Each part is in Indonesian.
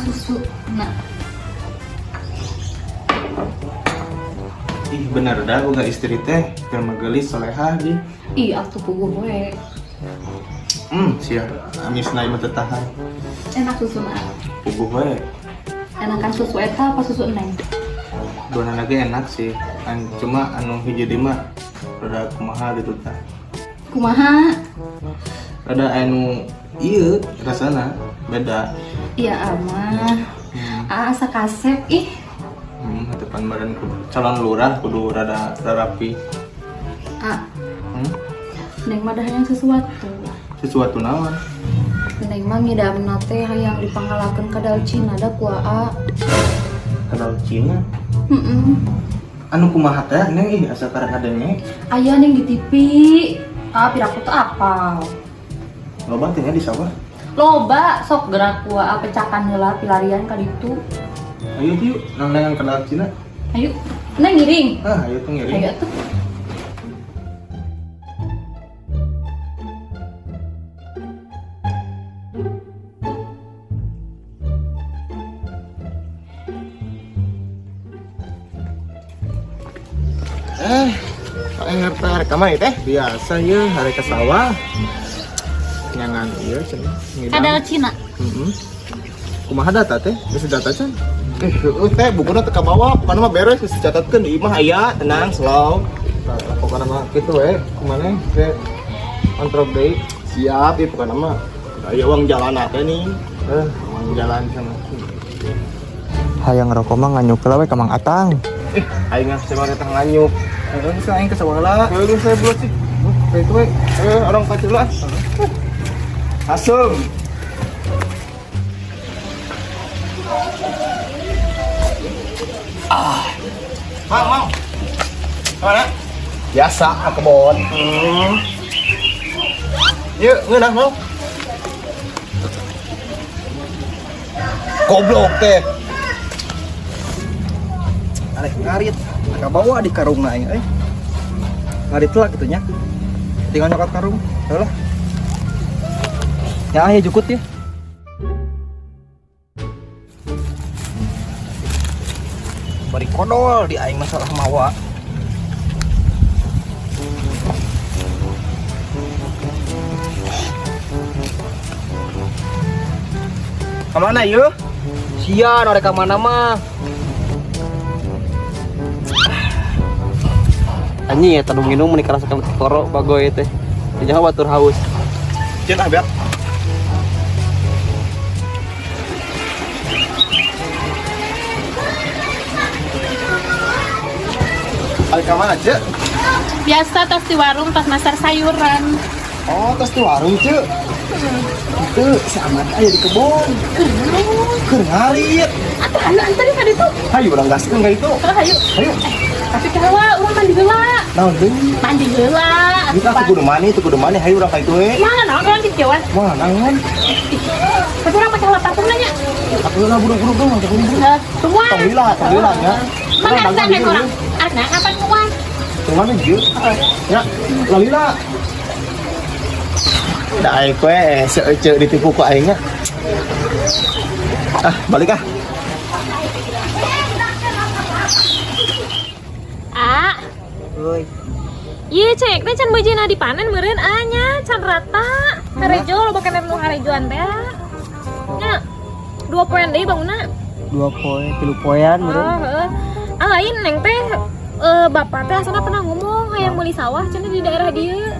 Susu. Nah. Ih bener dah boga istri teh keur magelis solehah di. Iya atuh puguh we. Siap. Amisna ieu teh tahan. Enak susu mah. Puguh we. Enakan susu eta apa susu neng? Duana lagi enak sih. Cuma anu hiji di mah rada kumaha gitu tah. Kumaha? Rada anu ieu rasana beda. Iya amah. Asa kasep ih. Depan badan calon lurah kudu rada rapi. Neng mah dah yang sesuatu. Sesuatu naon? Neng mah ngidamna teh hayang dipanggalakeun ka daun Cina da ku Aa. Kadal Cina. Anu kumaha teh neng ih asa karek adenge. Aya neng di TV. Piraku teh apal. Loba teh di sawah. Loba sok gerak ku Aa pecakan heula pilarian ka ditu. Ayo yuk, nang dengan kadal Cina. Ayo, neng ngiring. Ayo tuh ngiring. Ayo tuh. Hari kamari teh biasa ya hari ke sawah. Nyangan ieu cenah. Kadal Cina. Kumaha data teh? Geus data can? Teh bukuna teh ka bawah, pokona mah beres geus dicatatkeun di imah aya, tenang, slow. Pokona mah kitu we, kumaha ge kontrol deui. Siap ieu pokona mah. Aya uang jalan teh nih. Uang jalan sana. Hayang ngerokok mah nganyuk we ka Mang Atang. Aing geus mah teh nganyuk. Geus aing ke sawah lah. Geus saya buat sih. Itu we. Orang kacil lah. Asum. Mang. Mana? Biasa ke kebon. Yuk, ngeunah mau. Goblok teh. Arek ngarit, ka bawa di karungna aing ngarit lah kitu nya. Tinggal nyokat karung. Teulah. Ya aya jukut ya. Bari kodol di aing masalah mawa. Kemana yuk? Sian, ada kemana mah? Anjing ya tanu minum menikah rasa koro bagoy teh. Jangan batur haus. Cen ah biar. Ada kemana cek? Biasa tos di warung pas masar sayuran. Oh, tos di warung cek. Itu sama aja di kebun. Keur ngarit. Atuh anu tadi ka ditu. Hayu urang gaskeun ka itu. Hayu. Tapi kawa urang mandi heula. Naon deui? Mandi heula. Kita tuh kudu mani hayu urang ka itu we. Mana naon urang diceuan? Wah, naon? Tapi urang macam lapar nanya. Aku na buru-buru dong, buru-buru. Tuan. Tongwila nya. Mana ada nek urang? Arna kapan tuan? Tuan ieu. Ya, lalila. Da aing we seuceuk ditipu ku aing nya. Balik ah. Iya cek, teh can beujina dipanen meureun anya, can rata. Harejo lo bakal nu harejoan teh. Nya 2 poin deui bangunna. 2 poin, 3 poian meureun. Oh, heeh. Lain neng teh bapak teh asana pernah ngomong hayang meuli sawah cenah di daerah dieu.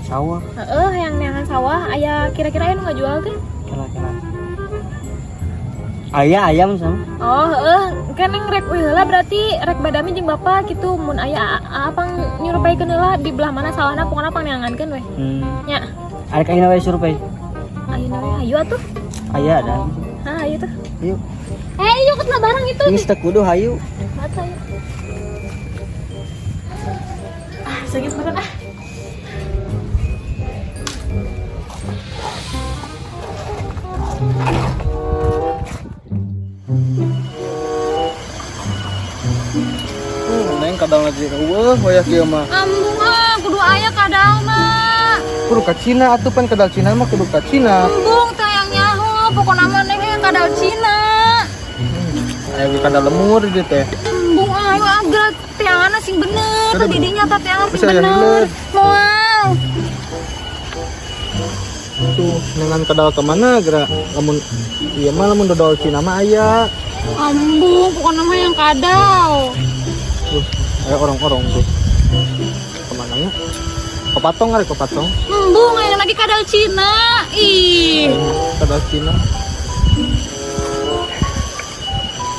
Sawah. Heeh, hayang neangan sawah aya kira-kira anu ngajual teh. Kira-kira. Aya ayam sama. Oh, heeh, kan neng rek heula berarti rek badami jeung bapak kitu mun aya apang nyurupaikeun heula di belah mana sawahna pokona pang neangankeun we. Nya. Arek ayeuna we survei. Ayo namanya ayo atuh. Aya ada. Ayo tuh. Yuk. Yuk ketlah barang itu. Ini stek kudu hayu. Mata yuk. Sakit banget ah. Neng kadang lagi eueuh hoyak ieu mah. Ambung kudu aya kadalna. Kudu ka Cina atuh pan kadal Cina mah kudu ka Cina. Ambung tayang nyaho pokona mah neng kadal Cina. Aya kadal lemur di teh. Ambung ayo agak tiangan sing bener. Kada, Didinya teh tiangan sing bisa ya, bener. hilet. Moal. Tuh dengan kadal ke mana geura lamun ieu mah lamun dodol Cina mah aya. Ambung pokona mah yang kadal. Tuh aya orang-orang tuh. Kemana nya? Ke Patong kali ke Patong. Ambung yang lagi kadal Cina. Ih. Kadal Cina.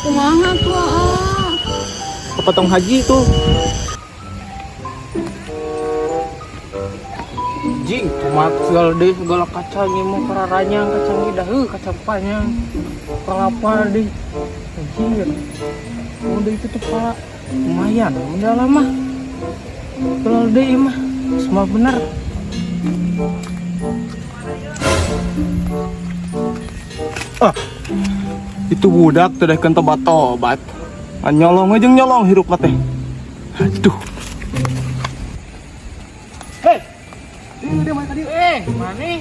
Kumaha tuh ah. Ke Patong Haji tuh. Jing, cuma segala deh segala kacangnya mau keraranya kacangnya dah kacang panjang kelapa deh anjir udah itu tuh pak lumayan udah lama kalau deh mah semua benar itu budak teh kan tobat nyolong aja nyolong hirup mah teh aduh. Dia main tadi. Mana?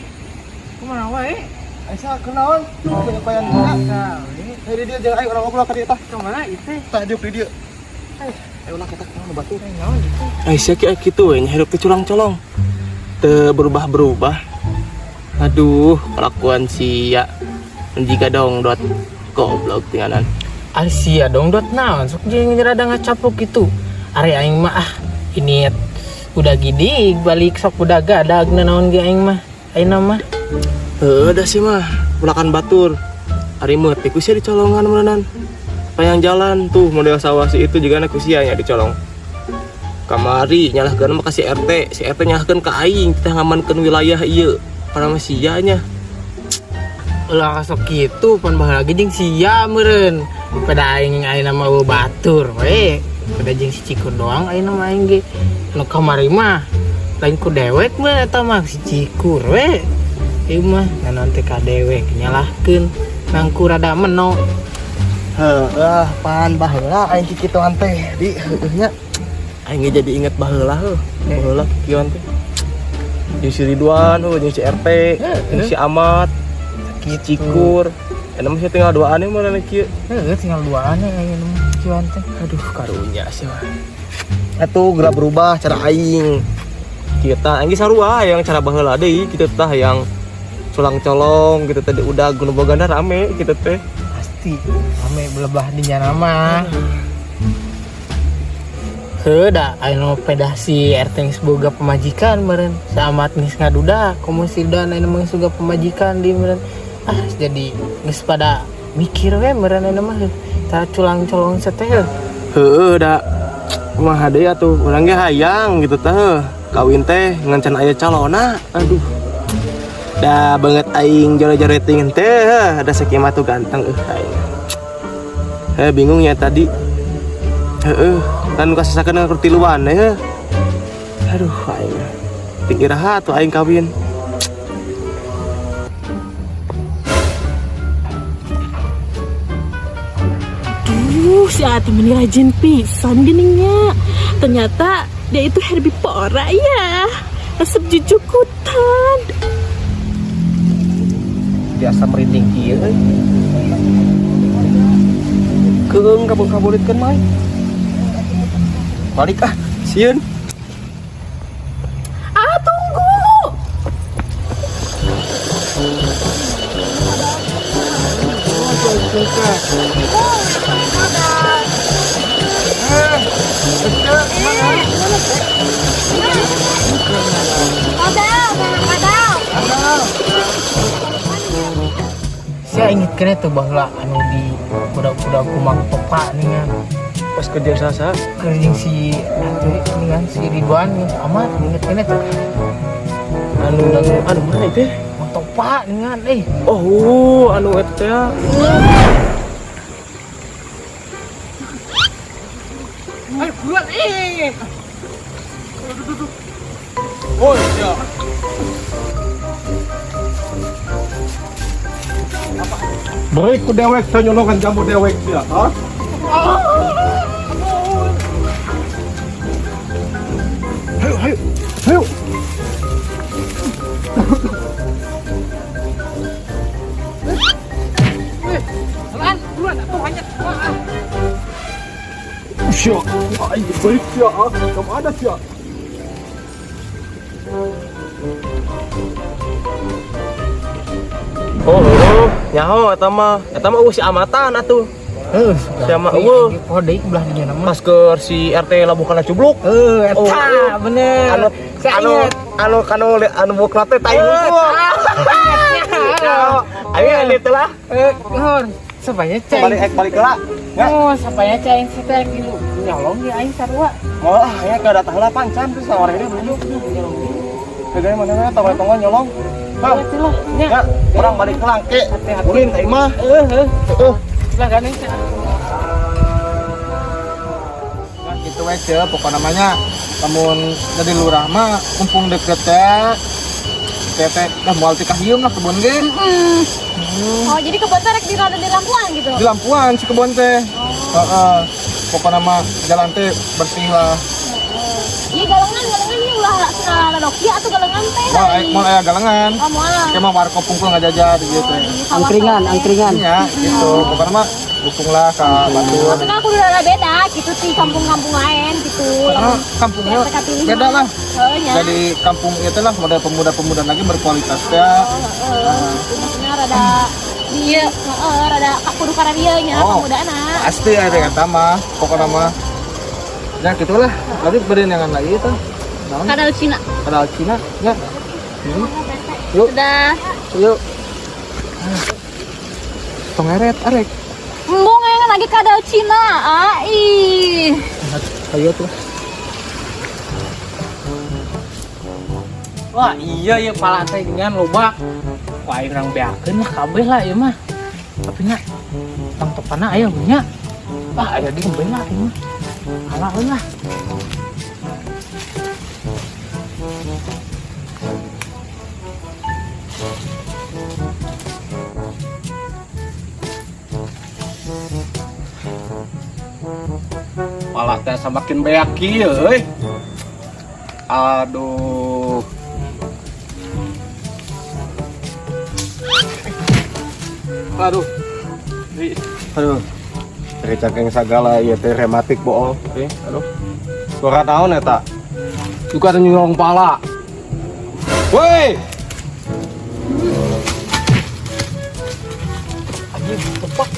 Kemana wae? Aisyah kenaon? Banyak payan mana? Hei dia jangan ayo orang ngobrol ka dieu tah. Kemana itu? Tah dieu di dieu. Ayo ulah kita ke batu. Naon itu? Aisyah ki kitu we hirup teh culang-colong. Teu berubah-berubah. Aduh, kelakuan sia. Jika dong dot goblok tinganan. Sia dong dot naon sok jeung rada ngacaplok gitu. Ari aing mah ini udah gini balik sok udah gadag naon ge aing mah ayeuna mah Udah sih mah belakan batur hari meutik ku sia dicolongan meureunnan payang jalan tuh model sawah si itu juga anak usia nya dicolong kamari nyalahkeun mah ka si RT nyalahkeun ka aing kita ngamankeun wilayah ieu para mah sia nya ulah sok kitu pan baheula ge jeung sia meureun pada aing ayeuna mah batur we pada jeung si Cikur doang ayeuna mah aing ge nu kamari mah lain ku dewek mah eta mah si Cikur we ieu mah naon teh ka dewek nyalahkeun nangku rada meno heuh pan baheula aing kikituan teh di heuh nya aing jadi inget baheula baheula kikieuan teh jeung si Ridwan jeung si RT jeung si Amat si Cikur eta mah tinggal duaan mah rene kieu tinggal duaan ayeuna mah kieuan teh aduh karunya sih mah atuh gerak berubah cara aing kita aing sarua yang cara baheula deui kita tah yang culang-colong gitu tadi udah gunung boganda rame gitu teh pasti rame belebah di nyana mah heuda anu pedah si RT geus boga pemajikan meureun saamat geus ngaduda komo si dan anu mah suga pemajikan di meureun jadi geus pada mikir we meureun anu mah tah culang-colong seteh heueuh da kumaha deui atuh urang ge hayang gitu teh kawin teh ngancan aya calona aduh da banget aing jore-joreting teh ada sakimah tuh ganteng aing bingung ya tadi kan kasasakeun ka tiluan aduh aing ting iraha tuh aing kawin Si Ati ini rajin pisan geningnya. Ternyata dia itu herbivora ya. Resep jujukutan. biasa merinding kieu keung kabur-kaburitkeun mah balik sieun Tunggu. Saya inget kena tuh bahwa anu di budak-budak kumang topa nih kan pas kerja sasa kerjing si atuh ini kan si Ridwan nih amat inget kena tuh anu mana itu motor lupa dengan Oh, anu eta teh. ayo buruan Oh, iya. Baik ku dewek saya nyolongan jamu dewek dia, ha? Ayo, ayo, ayo. Lan buruan atuh hanya Siap, ay, baik siap, ha? Kamu ada siap. Oh, nyaho eta mah si amatan atuh. Sama kode belah dia nama masker si RT Labukan Cubluk. eta bener Anu bukna teh tai bukul. Ayo ini telah hor supaya ceng balik lah. oh supaya ceng kita gitu nyolong di aing sarua Oh, ya ke datang lah pancan terus sawar ini dulu. Kagak mana tongol nyolong. Hah, itulah nya ya, orang balik ke langke. Hati-hati. Ulin teh mah. lah ganeng teh Nah, gitu we ce, pokok namanya lamun jadi lurah mah kumpung deket teh. Tete dah moal ti kahieum lah kebon ge. Oh, jadi kebun teh rek di lampuan gitu. Di lampuan si kebon teh. Heeh. Pokok nama jalan teh bersih lah. Iya galengan ini ulah cenah Nokia atau galengan teh. Mau aya galengan. Oh, moal. Kayak mah warkop pungkul ngajajah di dieu teh. Angkringan. Ya, gitu. Pokoknya mah dukunglah ka Batur. Maksudnya aku udah beda gitu sih kampung-kampung lain gitu. Karena kampungnya beda lah. Nya. Jadi kampung itu lah model pemuda-pemuda lagi berkualitas ya. Maksudnya rada dia rada kudu karena dia nya Oh. pemudana. Pasti ada yang mah. Pokoknya mah. Ya gitulah. Tapi beri yang lagi itu. Naon? Kadal Cina. Kadal Cina ya. Yuk, Udah. yuk. Tongeret arek. Embung yang lagi kadal Cina. Ai. Ayo tuh. wah iya ya pala teh dengan loba wah aing urang beakeun lah kabeh lah ieu mah tapi nya tang tepana aya nya wah aya di kembali lah ieu mah alah lah Pala teh semakin beak kieu euy. Aduh. Aduh. Aduh. Dari cangkeng sagala ieu teh rematik bool. Aduh. Suara naon eta? Juga ada nyolong pala. Woi. anjing tepak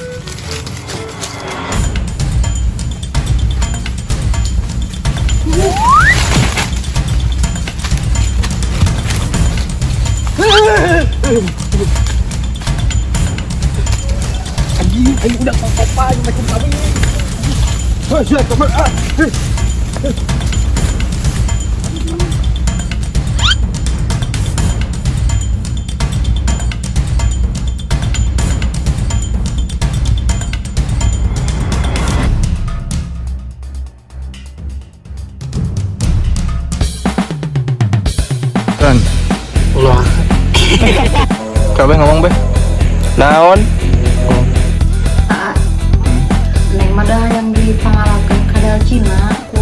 Anjing, ayo udah apa-apa aja macam kami. Hei, siap, teman. Kan, ulah kabeh ngomong beh. Naon? Neng madah yang dipangalakeun kadal Cina ku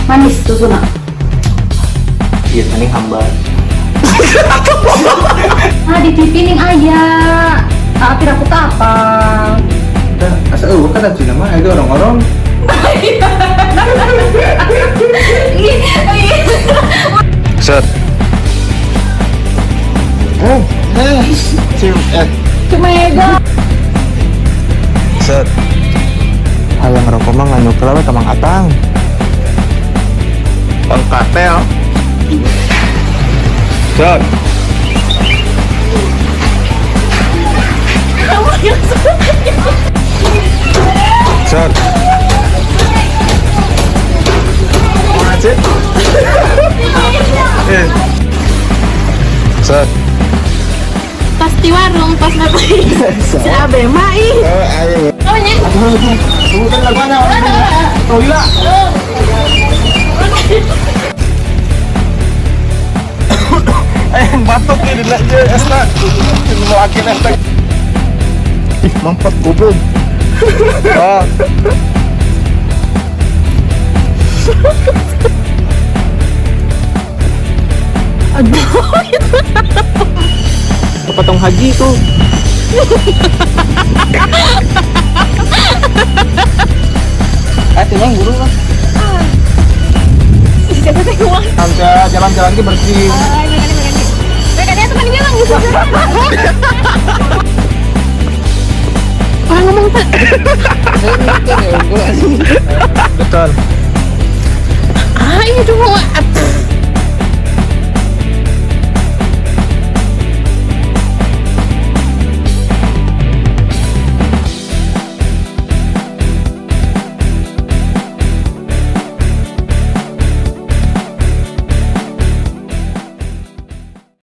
manis tuh Suna. Iya, ini hamba. Ah di TV ning aya. Akhir aku tak apa. Asa kan Cina mah itu orang-orang. Set. Cemega. Set. Hayang ngerokok mah nganyuk lawe ka Mang Atang. Mang Katel. Set. Set. Macet. Set. Pasti warung pas nanti si Abe Mai. Ayo. Oh nya. Tunggu kan lagunya. Oh gila. Batuk ini aja esna. Lagi esna. Ih, mampet goblok. Ah. Aduh, Potong haji tuh. Timbang buru lah. siapa sih uang? Sampai jalan-jalan ke bersih. Mereka teman bilang gitu. Orang ngomong tak? Betul. Ah, ini cuma